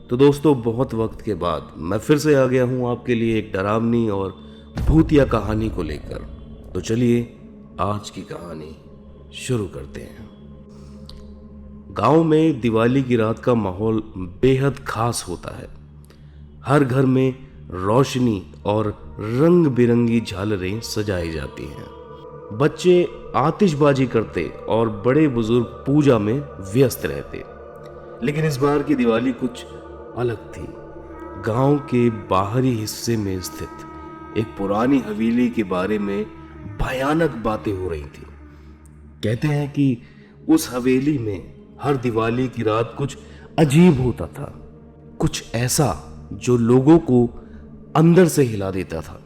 तो दोस्तों, बहुत वक्त के बाद मैं फिर से आ गया हूं आपके लिए एक डरावनी और भूतिया कहानी को लेकर। तो चलिए आज की कहानी शुरू करते हैं। गांव में दिवाली की रात का माहौल बेहद खास होता है। हर घर में रोशनी और रंग बिरंगी झालरें सजाई जाती हैं। बच्चे आतिशबाजी करते और बड़े बुजुर्ग पूजा में व्यस्त रहते। लेकिन इस बार की दिवाली कुछ अलग थी। गांव के बाहरी हिस्से में स्थित एक पुरानी हवेली के बारे में भयानक बातें हो रही थी। कहते हैं कि उस हवेली में हर दिवाली की रात कुछ अजीब होता था, कुछ ऐसा जो लोगों को अंदर से हिला देता था।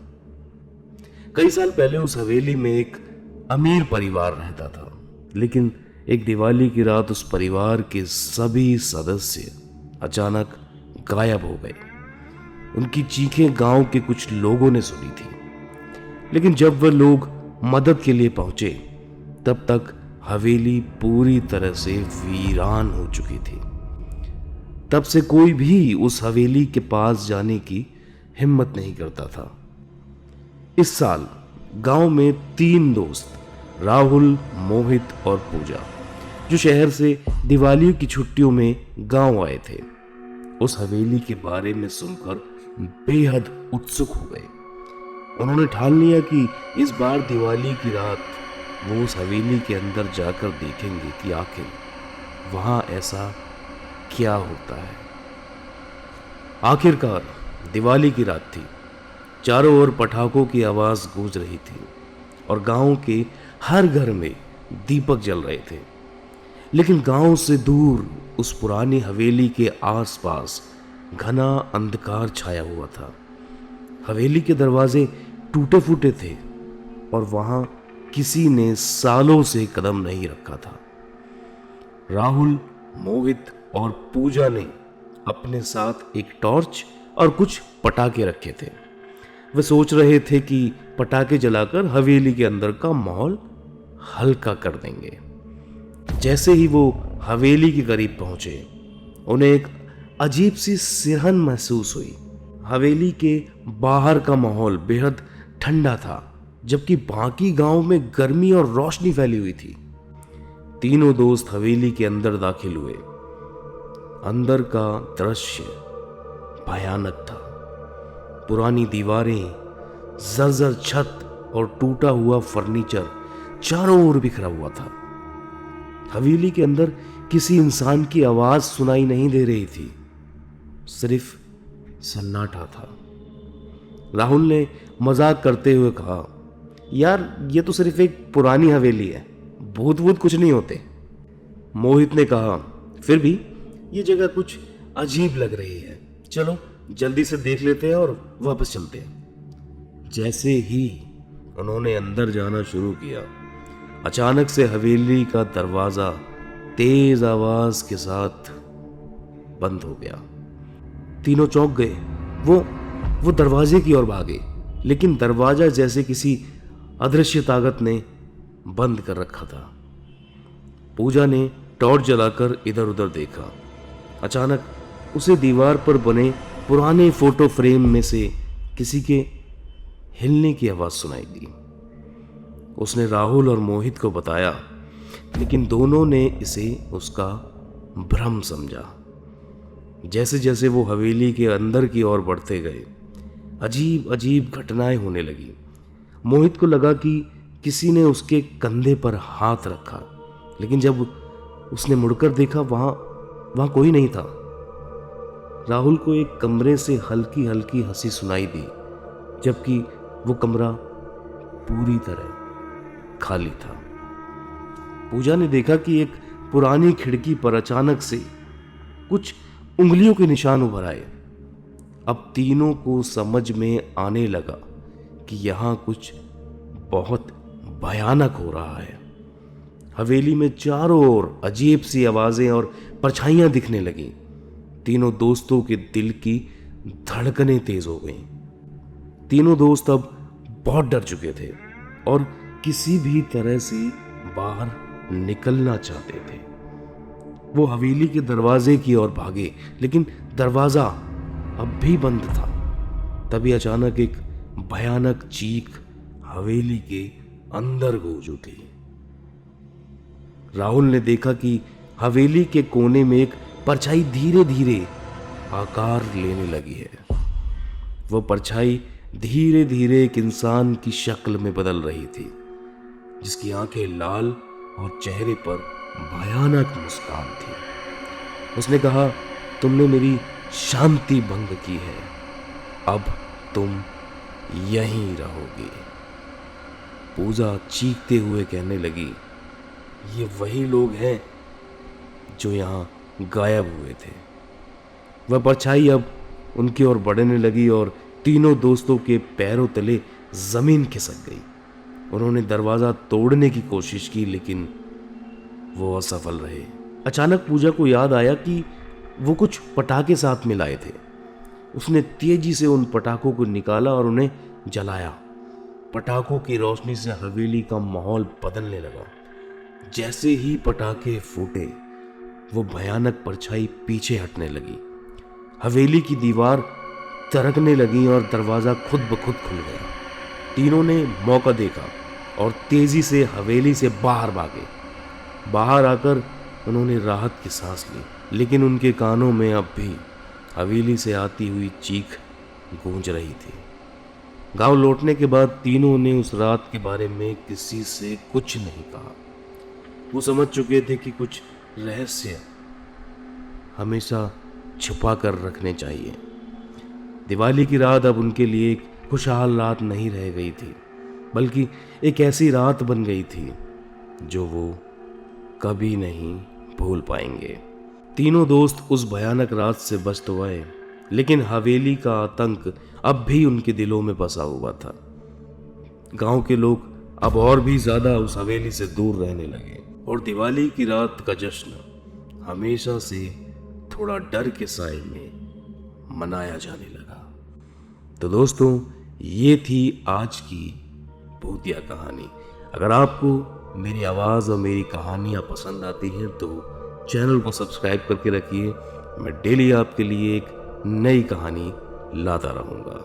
कई साल पहले उस हवेली में एक अमीर परिवार रहता था, लेकिन एक दिवाली की रात उस परिवार के सभी सदस्य अचानक गायब हो गए। उनकी चीखें गांव के कुछ लोगों ने सुनी थी, लेकिन जब वह लोग मदद के लिए पहुंचे तब तक हवेली पूरी तरह से वीरान हो चुकी थी। तब से कोई भी उस हवेली के पास जाने की हिम्मत नहीं करता था। इस साल गांव में 3 दोस्त, राहुल, मोहित और पूजा, जो शहर से दिवाली की छुट्टियों में गांव आए थे, उस हवेली के बारे में सुनकर बेहद उत्सुक हो गए। उन्होंने ठान लिया कि इस बार दिवाली की रात वो उस हवेली के अंदर जाकर देखेंगे कि आखिर वहां ऐसा क्या होता है। आखिरकार दिवाली की रात थी। चारों ओर पटाखों की आवाज गूंज रही थी और गांव के हर घर में दीपक जल रहे थे। लेकिन गांव से दूर उस पुरानी हवेली के आसपास घना अंधकार छाया हुआ था। हवेली के दरवाजे टूटे फूटे थे और वहां किसी ने सालों से कदम नहीं रखा था। राहुल, मोहित और पूजा ने अपने साथ एक टॉर्च और कुछ पटाखे रखे थे। वे सोच रहे थे कि पटाखे जलाकर हवेली के अंदर का माहौल हल्का कर देंगे। जैसे ही वो हवेली के करीब पहुंचे, उन्हें एक अजीब सी सिरहन महसूस हुई। हवेली के बाहर का माहौल बेहद ठंडा था, जबकि बाकी गांव में गर्मी और रोशनी फैली हुई थी। तीनों दोस्त हवेली के अंदर दाखिल हुए। अंदर का दृश्य भयानक था। पुरानी दीवारें, जर्जर छत और टूटा हुआ फर्नीचर चारों ओर बिखरा हुआ था। हवेली के अंदर किसी इंसान की आवाज सुनाई नहीं दे रही थी, सिर्फ सन्नाटा था। राहुल ने मजाक करते हुए कहा, यार ये तो सिर्फ एक पुरानी हवेली है, भूत वूत कुछ नहीं होते। मोहित ने कहा, फिर भी ये जगह कुछ अजीब लग रही है, चलो जल्दी से देख लेते हैं और वापस चलते हैं। जैसे ही उन्होंने अंदर जाना शुरू किया, अचानक से हवेली का दरवाजा तेज आवाज के साथ बंद हो गया। तीनों चौंक गए। वो दरवाजे की ओर भागे, लेकिन दरवाजा जैसे किसी अदृश्य ताकत ने बंद कर रखा था। पूजा ने टॉर्च जलाकर इधर उधर देखा। अचानक उसे दीवार पर बने पुराने फोटो फ्रेम में से किसी के हिलने की आवाज सुनाई दी। उसने राहुल और मोहित को बताया, लेकिन दोनों ने इसे उसका भ्रम समझा। जैसे जैसे वो हवेली के अंदर की ओर बढ़ते गए, अजीब अजीब घटनाएं होने लगी। मोहित को लगा कि किसी ने उसके कंधे पर हाथ रखा, लेकिन जब उसने मुड़कर देखा, वहां कोई नहीं था। राहुल को एक कमरे से हल्की हल्की हंसी सुनाई दी, जबकि वो कमरा पूरी तरह खाली था। पूजा ने देखा कि एक पुरानी खिड़की पर अचानक से कुछ उंगलियों के निशान उभर आए। अब तीनों को समझ में आने लगा कि यहां कुछ बहुत भयानक हो रहा है। हवेली में चारों ओर अजीब सी आवाजें और परछाइयां दिखने लगी। तीनों दोस्तों के दिल की धड़कनें तेज हो गईं। तीनों दोस्त अब बहुत डर चुके थे और किसी भी तरह से बाहर निकलना चाहते थे। वो हवेली के दरवाजे की ओर भागे, लेकिन दरवाजा अब भी बंद था। तभी अचानक एक भयानक चीख हवेली के अंदर गूंज उठी। राहुल ने देखा कि हवेली के कोने में एक परछाई धीरे धीरे आकार लेने लगी है। वो परछाई धीरे धीरे एक इंसान की शक्ल में बदल रही थी, जिसकी आंखें लाल और चेहरे पर भयानक मुस्कान थी। उसने कहा, तुमने मेरी शांति भंग की है, अब तुम यहीं रहोगे। पूजा चीखते हुए कहने लगी, ये वही लोग हैं जो यहाँ गायब हुए थे। वह परछाई अब उनकी ओर बढ़ने लगी और तीनों दोस्तों के पैरों तले जमीन खिसक गई। उन्होंने दरवाजा तोड़ने की कोशिश की, लेकिन वो असफल रहे। अचानक पूजा को याद आया कि वो कुछ पटाखे साथ में लाए थे। उसने तेजी से उन पटाखों को निकाला और उन्हें जलाया। पटाखों की रोशनी से हवेली का माहौल बदलने लगा। जैसे ही पटाखे फूटे, वो भयानक परछाई पीछे हटने लगी। हवेली की दीवार तरकने लगी और दरवाजा खुद ब खुद खुल गया। तीनों ने मौका देखा और तेजी से हवेली से बाहर भागे। बाहर आकर उन्होंने राहत की सांस ली, लेकिन उनके कानों में अब भी हवेली से आती हुई चीख गूंज रही थी। गांव लौटने के बाद तीनों ने उस रात के बारे में किसी से कुछ नहीं कहा। वो समझ चुके थे कि कुछ रहस्य हमेशा छुपा कर रखने चाहिए। दिवाली की रात अब उनके लिए एक खुशहाल रात नहीं रह गई थी, बल्कि एक ऐसी रात बन गई थी जो वो कभी नहीं भूल पाएंगे। तीनों दोस्त उस भयानक रात से बच तो आए, लेकिन हवेली का आतंक अब भी उनके दिलों में बसा हुआ था। गांव के लोग अब और भी ज्यादा उस हवेली से दूर रहने लगे और दिवाली की रात का जश्न हमेशा से थोड़ा डर के साए में मनाया जाने लगा। तो दोस्तों, ये थी आज की भूतिया कहानी। अगर आपको मेरी आवाज़ और मेरी कहानियाँ पसंद आती हैं तो चैनल को सब्सक्राइब करके रखिए। मैं डेली आपके लिए एक नई कहानी लाता रहूँगा।